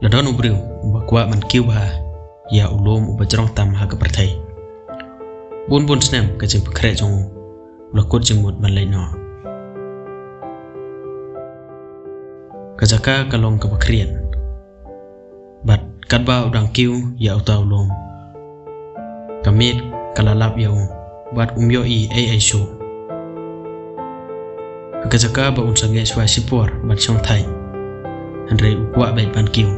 Ladon ubriu bakwa man kiwa ya ulum ubajarong tam ha kapertai. Bun snem kajing pekre jong ulakut jengmut man laino. Kajaka kalong kapakrian. Bat kadba udang kiu ya uta ulum. Kamit kalalap ya bat umyo ai show. Kajaka ba unsange shwa sipor bat song thai. Andre ukwa bai pan kiu.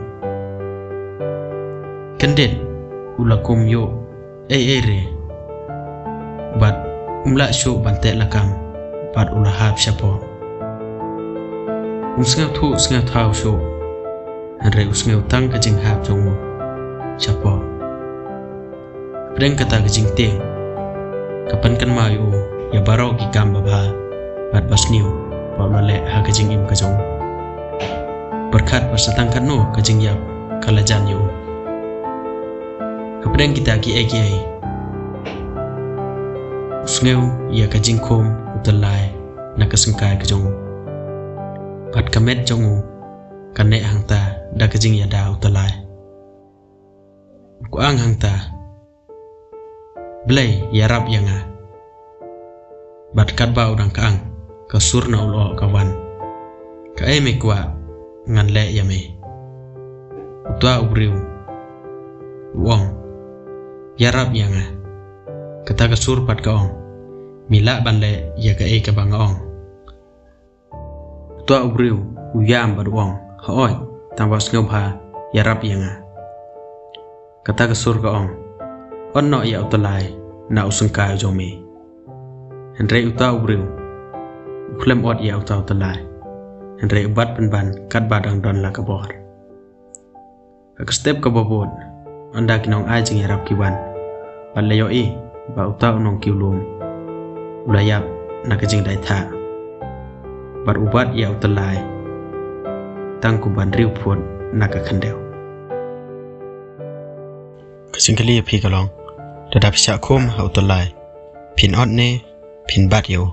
Kendet ulakum yo re bat umla show bante lakam bat ulahap syapo usngau thau show andre usngau tang kajing hap jong syapo breng kata kajing te kapan kan mayu ya barau ki kam baba bat basniu pa lale ha kajing im kajong berkat pasatang kan no kajing yap kalajan yo Kapedang kita ki ai usngeu ya kajing kom utalai na kasengkai kajong pat kamet jongu kane hangta da kajing ya da utalai ku ang hangta blai ya rap yanga bat kadba udang kaang kasurna ulo kawan ka me kwa ngan le yame utwa ubriu wong yarap yanga kata kasur pat kaong mila banle ya ka ka bangaong tua ubriu uyam baruong hoy tambas ngobha yarap yanga kata kasur kaong onno ya utalai na usengkai jomi henre uta ubriu uklem ot ya utalai henre ubat penban kat badang don la kabor ka step ka bobot anda kinong ajing yarap kiwan palayo ba uta unong kiulum ulayap nakajing dai tha bar ubat ya utalai tang kuban riu phot nakakhandeu kajing kali phi kalong dadap sha khom ha utalai phin ot ne phin bat yo